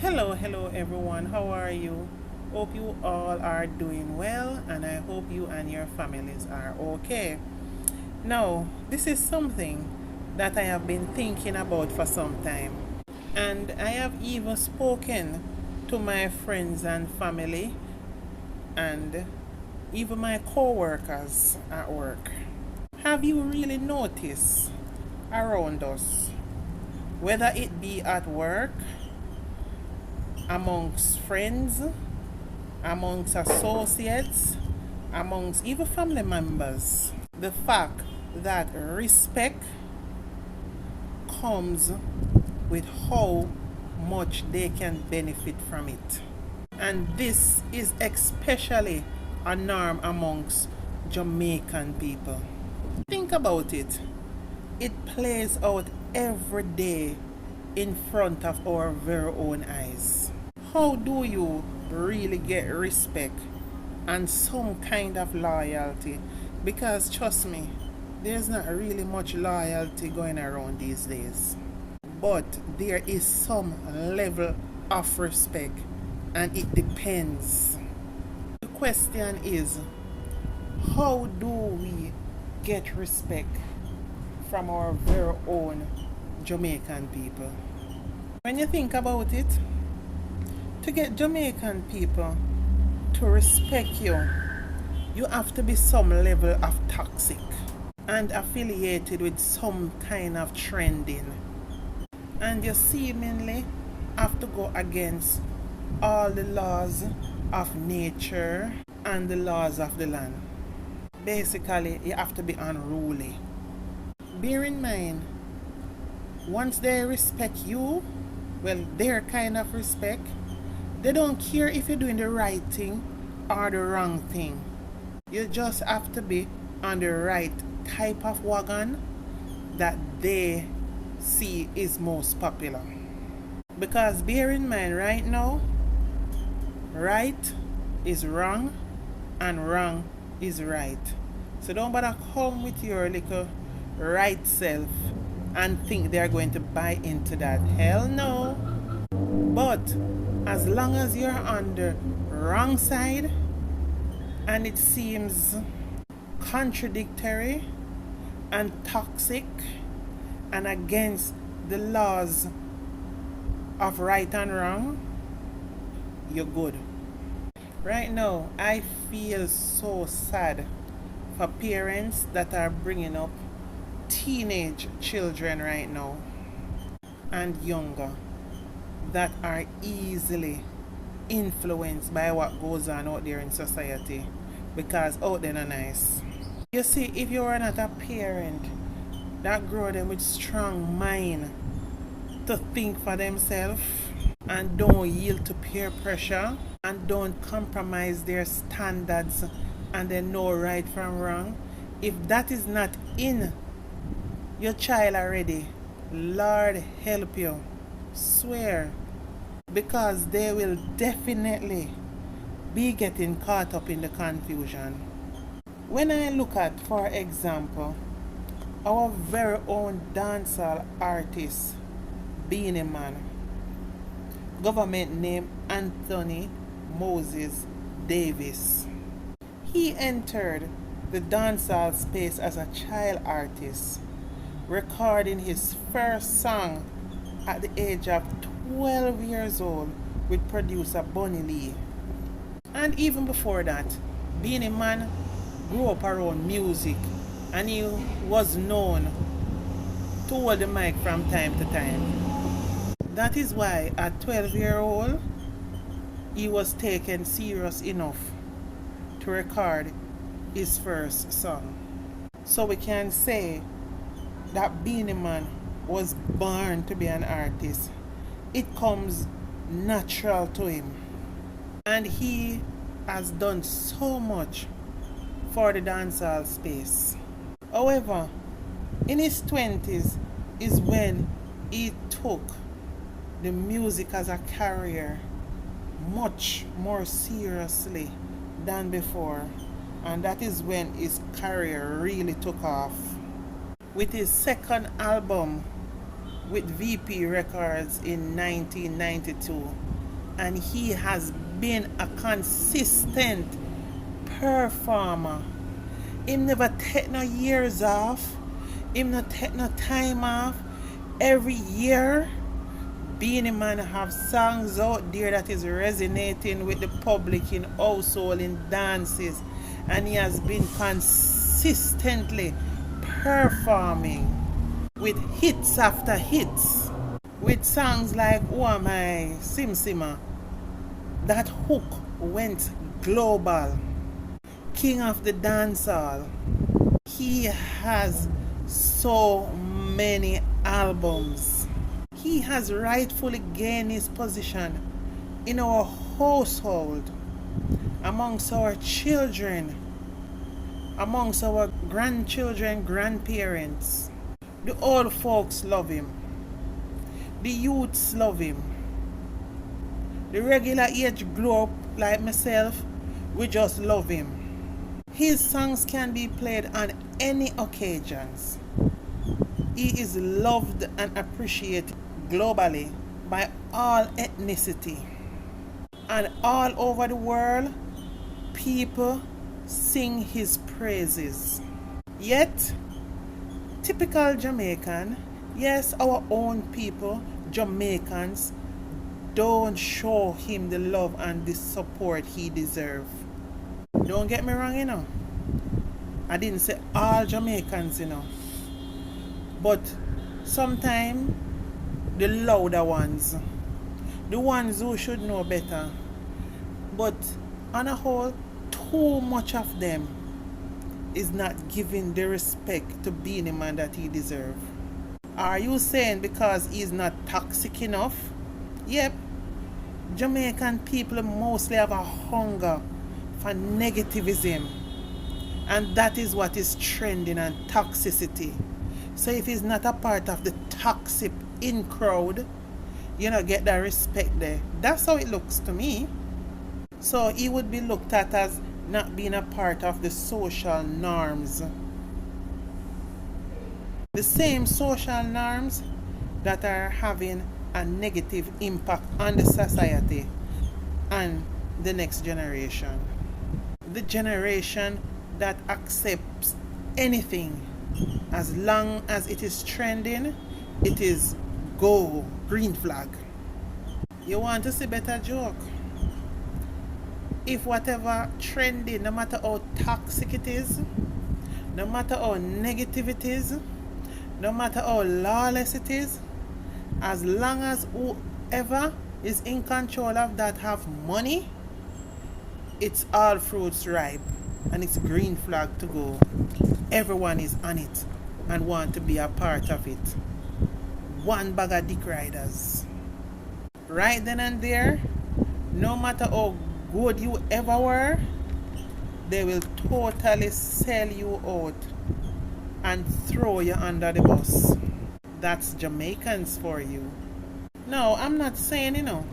Hello everyone. How are you? Hope you all are doing well, and I hope you and your families are okay. Now, this is something that I have been thinking about for some time, and I have even spoken to my friends and family and even my co-workers at work. Have you really noticed around us, whether it be at work, amongst friends, amongst associates, amongst even family members, the fact that respect comes with how much they can benefit from it. And this is especially a norm amongst Jamaican people. Think about it. It plays out every day in front of our very own eyes. How do you really get respect and some kind of loyalty? Because trust me, there's not really much loyalty going around these days. But there is some level of respect, and it depends. The question is, how do we get respect from our very own Jamaican people? When you think about it, to get Jamaican people to respect you, you have to be some level of toxic and affiliated with some kind of trending. And you seemingly have to go against all the laws of nature and the laws of the land. Basically, you have to be unruly. Bear in mind, once they respect you, well, their kind of respect, they don't care if you're doing the right thing or the wrong thing. You just have to be on the right type of wagon that they see is most popular. Because bear in mind, right now, right is wrong and wrong is right. So don't bother come with your little right self and think they're going to buy into that. Hell no. But as long as you're on the wrong side and it seems contradictory and toxic and against the laws of right and wrong, you're good. Right now, I feel so sad for parents that are bringing up teenage children right now and younger that are easily influenced by what goes on out there in society, because out there not nice. You see, if you are not a parent that grow them with strong mind to think for themselves and don't yield to peer pressure and don't compromise their standards and they know right from wrong, if that is not in your child already, Lord help you. Swear, because they will definitely be getting caught up in the confusion. When I look at, for example, our very own dancehall artist, Beenie-Man, government name Anthony Moses Davis. He entered the dancehall space as a child artist, recording his first song at the age of 12 years old with producer Bunny Lee. And even before that, Beenie-Man grew up around music and he was known to hold the mic from time to time. That is why at 12-year-old, he was taken serious enough to record his first song. So we can say that Beenie-Man was born to be an artist. It comes natural to him. And he has done so much for the dancehall space. However, in his 20s is when he took the music as a career much more seriously than before. And that is when his career really took off. With his second album with VP Records in 1992, and he has been a consistent performer. Him never take no years off. Him not take no time off. Every year, Beenie-Man have songs out there that is resonating with the public in household, in dances, and he has been consistently performing with hits after hits, with songs like "Oh Am I," "Sim Simma." That hook went global. King of the Dancehall. He has so many albums. He has rightfully gained his position in our household, amongst our children, amongst our grandchildren, grandparents. The old folks love him. The youths love him. The regular age group like myself, we just love him. His songs can be played on any occasions. He is loved and appreciated globally by all ethnicity. And all over the world, people sing his praises. Yet, typical Jamaican, yes, our own people, Jamaicans, don't show him the love and the support he deserves. Don't get me wrong, you know. I didn't say all Jamaicans, you know. But sometimes the louder ones, the ones who should know better. But on a whole, too much of them is not giving the respect to Beenie-Man that he deserves. Are you saying because he's not toxic enough? Yep. Jamaican people mostly have a hunger for negativism, and that is what is trending, and toxicity. So if he's not a part of the toxic in crowd, you know, get that respect there. That's how it looks to me. So he would be looked at as not being a part of the social norms, the same social norms that are having a negative impact on the society and the next generation. The generation that accepts anything as long as it is trending, it is go, green flag. You want to see better joke? If whatever trending, no matter how toxic it is, no matter how negative it is, no matter how lawless it is, as long as whoever is in control of that have money, it's all fruits ripe and it's green flag to go. Everyone is on it and want to be a part of it. One bag of dick riders. Right then and there, no matter how good you ever were, they will totally sell you out and throw you under the bus. That's Jamaicans for you. No, I'm not saying, you know,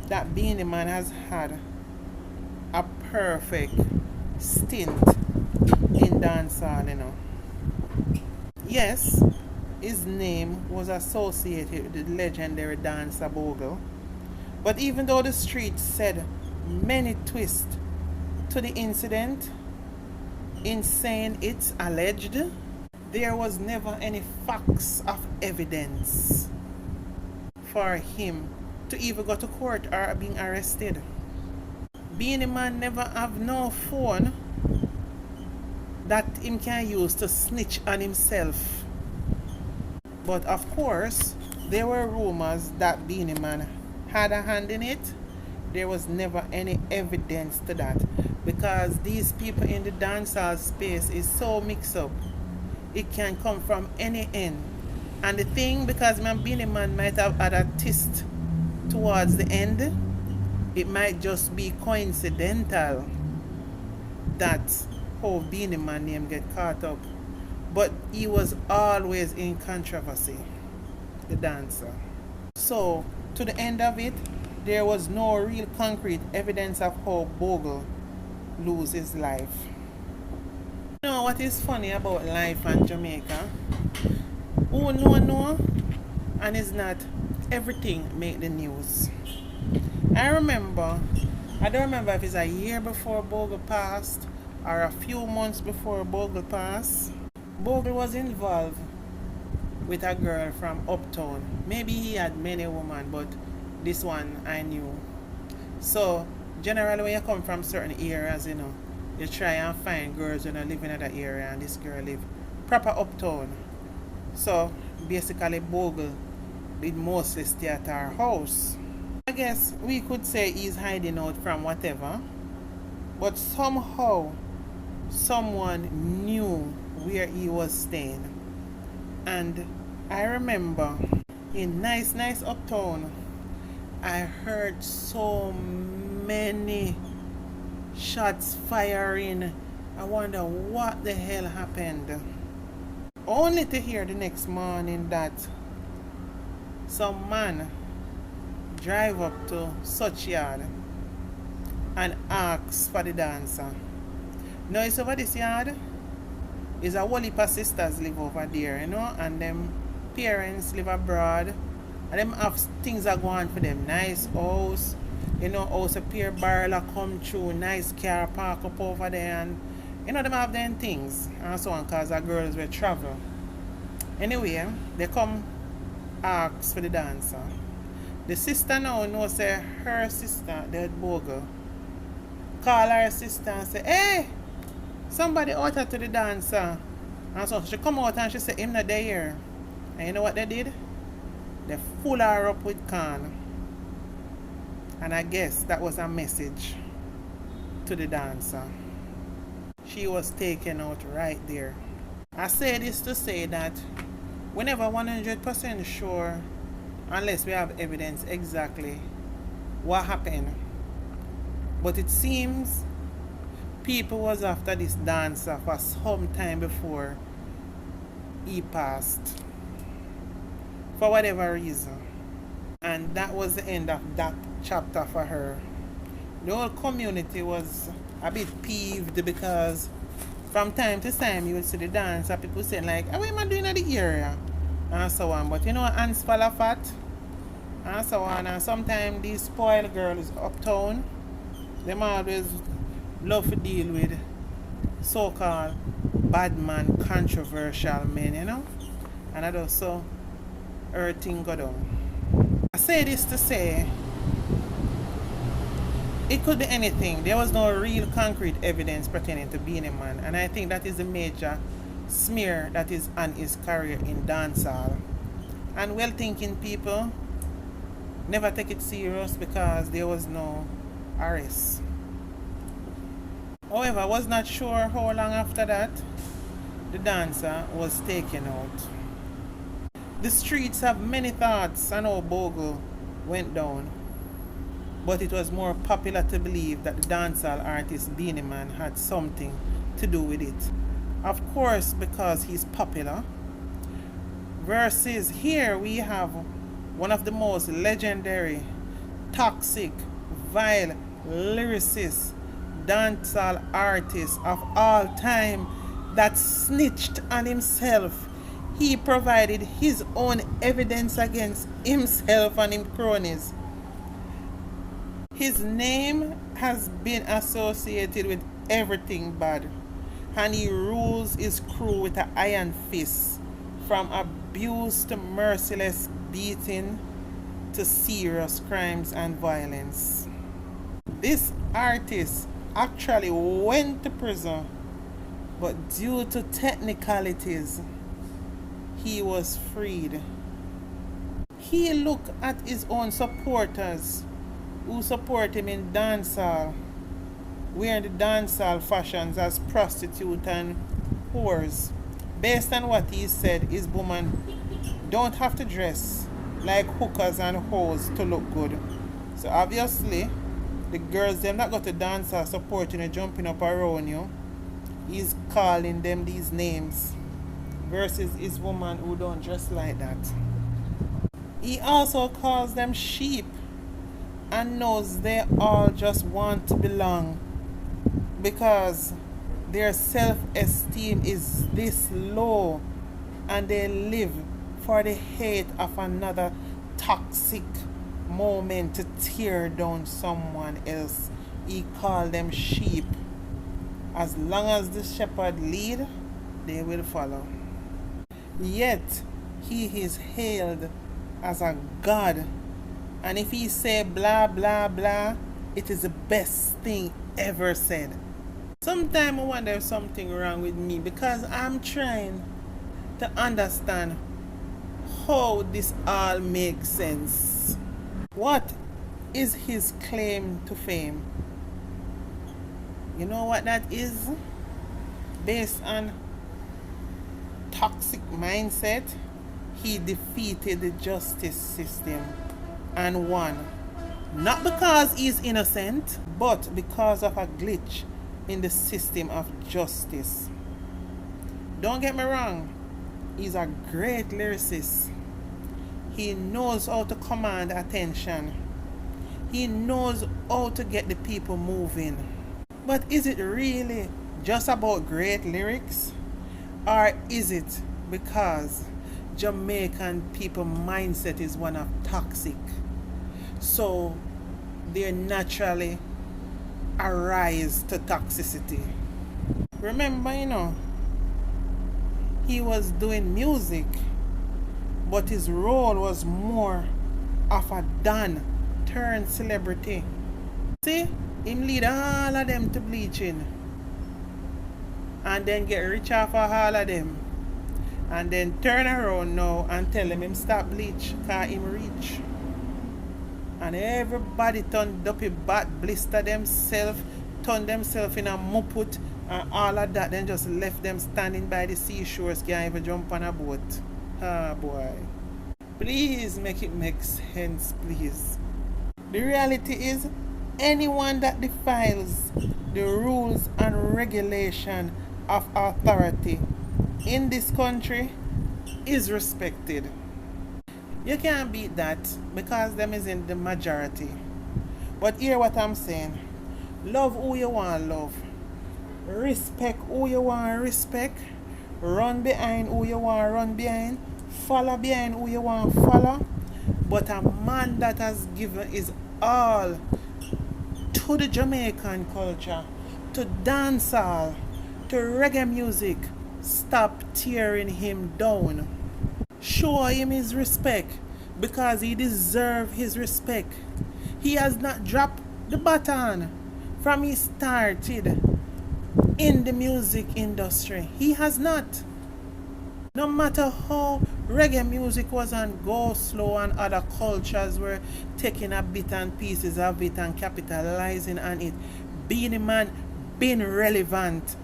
that Beenie-Man has had a perfect stint in dancehall, you know. Yes, his name was associated with the legendary dancer Bogle, but even though the streets said many twists to the incident in saying it's alleged, there was never any facts of evidence for him to even go to court or being arrested. Beenie-Man never have no phone that him can use to snitch on himself. But of course, there were rumors that Beenie-Man had a hand in it. There was never any evidence to that, because these people in the dancehall space is so mixed up. It can come from any end. And the thing, because my Beenie-Man might have had a twist towards the end, it might just be coincidental that how Beenie-Man name get caught up. But he was always in controversy, the dancer. So, to the end of it, there was no real concrete evidence of how Bogle lose his life. You know what is funny about life in Jamaica? Who know, and it's not everything make the news. I remember, I don't remember if it's a year before Bogle passed or a few months before Bogle passed. Bogle was involved with a girl from uptown. Maybe he had many women, but this one I knew. So generally when you come from certain areas, you try and find girls who live in that area, and this girl live proper uptown. So basically Bogle did mostly stay at our house. I guess we could say he's hiding out from whatever, but somehow someone knew where he was staying. And I remember in nice uptown, I heard so many shots firing. I wonder what the hell happened. Only to hear the next morning that some man drive up to such yard and ask for the dancer. Now it's over this yard. Is a whole heap of sisters live over there, and them parents live abroad, and them have things that go on for them. Nice house, house a pair Burrell come through, nice car park up over there, and them have them things and so on, cause the girls will travel. Anyway, they come ask for the dancer. The sister now knows say her sister, the Bogle, call her sister and say, hey, somebody out to the dancer. And so she come out and she said, him not there. And you know what they did? They full her up with corn. And I guess that was a message to the dancer. She was taken out right there. I say this to say that we're never 100% sure unless we have evidence exactly what happened. But it seems people was after this dancer for some time before he passed, for whatever reason. And that was the end of that chapter for her. The whole community was a bit peeved because from time to time you would see the dancer, people saying like, what am I doing in the area? And so on. But ants fall of fat and so on. And sometimes these spoiled girls uptown, them always love to deal with so-called bad man, controversial men, and I just so everything go down. I say this to say it could be anything. There was no real concrete evidence pertaining to Beenie-Man, and I think that is the major smear that is on his career in dancehall. And well-thinking people never take it serious because there was no arrest. However, I was not sure how long after that the dancer was taken out. The streets have many thoughts on how Bogle went down, but it was more popular to believe that the dancehall artist Beenie-Man had something to do with it. Of course, because he's popular. Versus here we have one of the most legendary, toxic, vile lyricists, dancehall artists of all time that snitched on himself. He provided his own evidence against himself and his cronies. His name has been associated with everything bad, and he rules his crew with an iron fist, from abuse to merciless beating to serious crimes and violence. This artist actually went to prison, but due to technicalities, he was freed. He looked at his own supporters who support him in dancehall, wearing the dancehall fashions as prostitutes and whores. Based on what he said, his women don't have to dress like hookers and hoes to look good. So obviously, the girls them that go to dancehall supporting you, jumping up around you, he's calling them these names. Versus his woman who don't dress like that. He also calls them sheep and knows they all just want to belong because their self-esteem is this low and they live for the hate of another toxic, moment to tear down someone else. He called them sheep. As long as the shepherd lead, they will follow. Yet he is hailed as a god, and if he say blah blah blah, it is the best thing ever said. Sometimes I wonder if something wrong with me, because I'm trying to understand how this all makes sense. What is his claim to fame? You know what that is? Based on toxic mindset, he defeated the justice system and won. Not because he's innocent, but because of a glitch in the system of justice. Don't get me wrong, he's a great lyricist. He knows how to command attention. He knows how to get the people moving. But is it really just about great lyrics? Or is it because Jamaican people mindset is one of toxic, so they naturally arise to toxicity? Remember, he was doing music, but his role was more of a Don turned celebrity. See, him lead all of them to bleaching, and then get rich off of all of them, and then turn around now and tell him stop bleach because him rich. And everybody turn dopey bat, blister themselves, turn themselves in a muput, and all of that, then just left them standing by the seashores, can't even jump on a boat. Ah boy. Please make it make sense, please. The reality is, anyone that defiles the rules and regulation of authority in this country is respected. You can't beat that because them isn't the majority. But hear what I'm saying. Love who you want love. Respect who you want respect. Run behind who you want run behind. Follow behind who you want follow. But a man that has given his all to the Jamaican culture, to dancehall, to reggae music, stop tearing him down. Show him his respect, because he deserves his respect. He has not dropped the baton from he started in the music industry. He has not. No matter how reggae music was on go slow and other cultures were taking a bit and pieces of it and capitalizing on it, Beenie-Man been relevant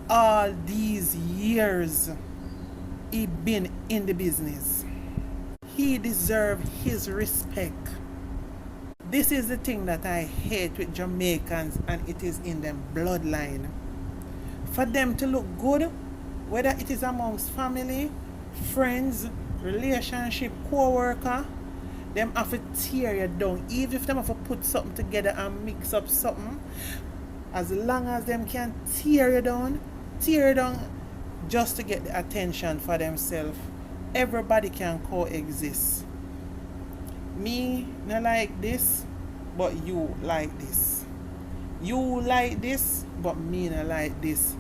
all these years. He been in the business. He deserves his respect. This is the thing that I hate with Jamaicans, and it is in them bloodline. For them to look good, whether it is amongst family, friends, relationship, co-worker, them have to tear you down. Even if them have to put something together and mix up something, as long as them can tear you down just to get the attention for themselves. Everybody can coexist. Me not like this, but you like this. You like this, but me not like this.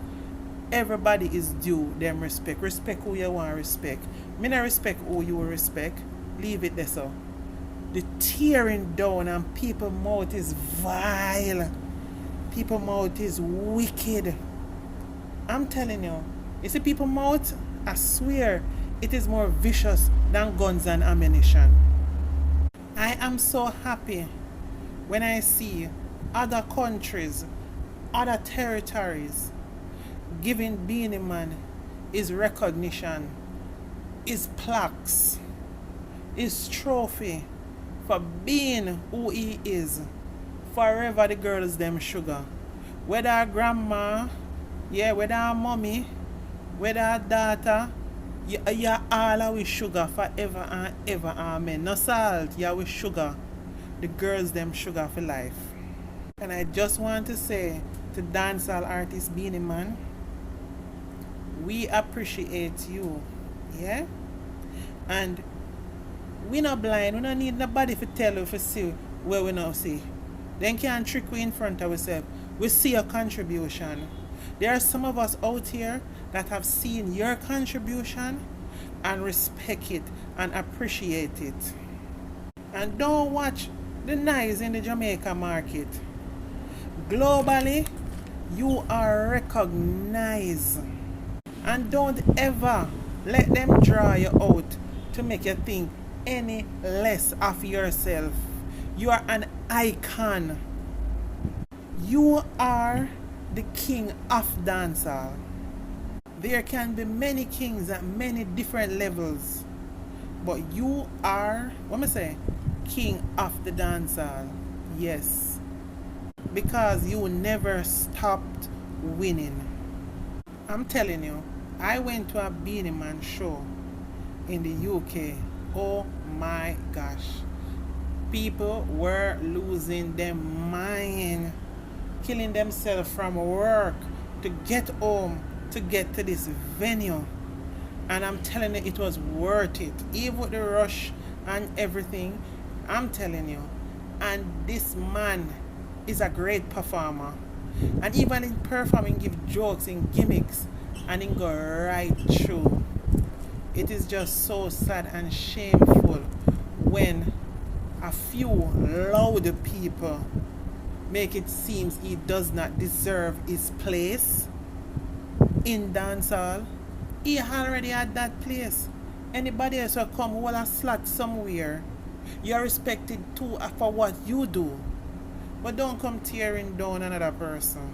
Everybody is due them respect. Respect who you want respect. Me not respect who you respect. Leave it there so. The tearing down and people mouth is vile. People mouth is wicked. I'm telling you. You see people mouth, I swear, it is more vicious than guns and ammunition. I am so happy when I see other countries, other territories giving Beenie-Man his recognition, his plaques, his trophy for being who he is. Forever the girls them sugar. Whether our grandma, whether our mommy, whether our daughter, you all are with sugar forever and ever, amen. No salt, you with sugar. The girls them sugar for life. And I just want to say to dancehall artist Beenie-Man, we appreciate you, and We not blind. We don't need nobody to tell you to see where we not see. Then can't trick we in front of ourselves. We see your contribution. There are some of us out here that have seen your contribution and respect it and appreciate it. And don't watch the noise in the Jamaica market. Globally, you are recognized. And don't ever let them draw you out to make you think any less of yourself. You are an icon. You are the king of dancehall. There can be many kings at many different levels, but you are, what am I say, king of the dancehall. Yes, because you never stopped winning. I'm telling you, I went to a Beenie-Man show in the UK. Oh my gosh, people were losing their mind, killing themselves from work to get home to get to this venue. And I'm telling you, it was worth it, even with the rush and everything. I'm telling you. And this man is a great performer, and even in performing, give jokes and gimmicks, and he go right through. It is just so sad and shameful when a few loud people make it seem he does not deserve his place in dancehall. He already had that place. Anybody else will come hold a slot somewhere. You're respected too for what you do. But don't come tearing down another person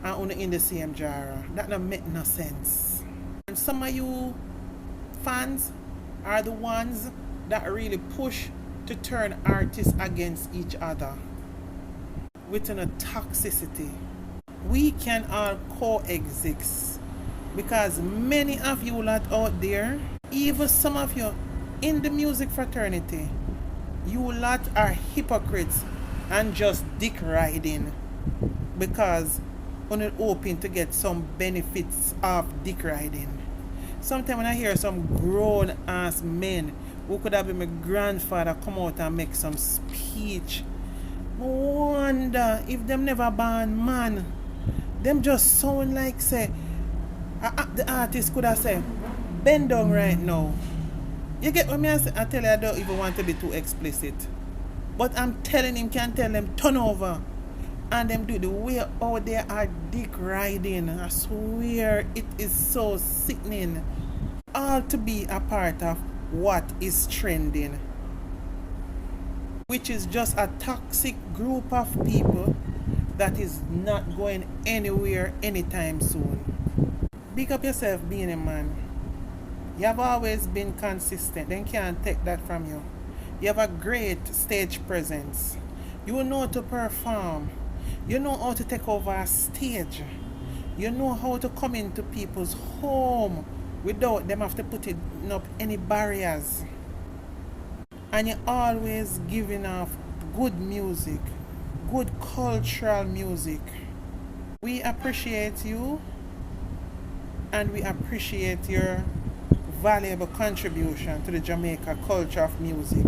and only in the same genre. That don't make no sense. And some of you fans are the ones that really push to turn artists against each other with a toxicity. We can all coexist, because many of you lot out there, even some of you in the music fraternity, you lot are hypocrites and just dick riding because you're not open to get some benefits of dick riding. Sometimes when I hear some grown ass men who could have been my grandfather come out and make some speech, I wonder if them never born man. Them just sound like say the artist could have said, bend down right now. You get what I say? I tell you, I don't even want to be too explicit, but I'm telling him, can tell them turn over, and them do the way out there are dick riding. I swear it is so sickening. All to be a part of what is trending, which is just a toxic group of people that is not going anywhere anytime soon. Big up yourself, Beenie-Man. You have always been consistent. They can't take that from you. You have a great stage presence. You know how to perform. You know how to take over a stage. You know how to come into people's home without them have to put up any barriers. And you're always giving off good music, good cultural music. We appreciate you, and we appreciate your valuable contribution to the Jamaica culture of music.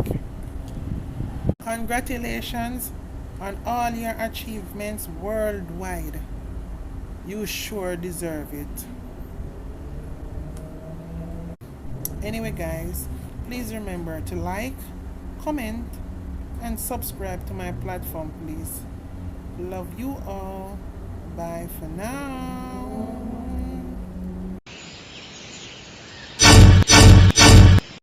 Congratulations on all your achievements worldwide. You sure deserve it. Anyway guys, please remember to like, comment, and subscribe to my platform, please. Love you all. Bye for now.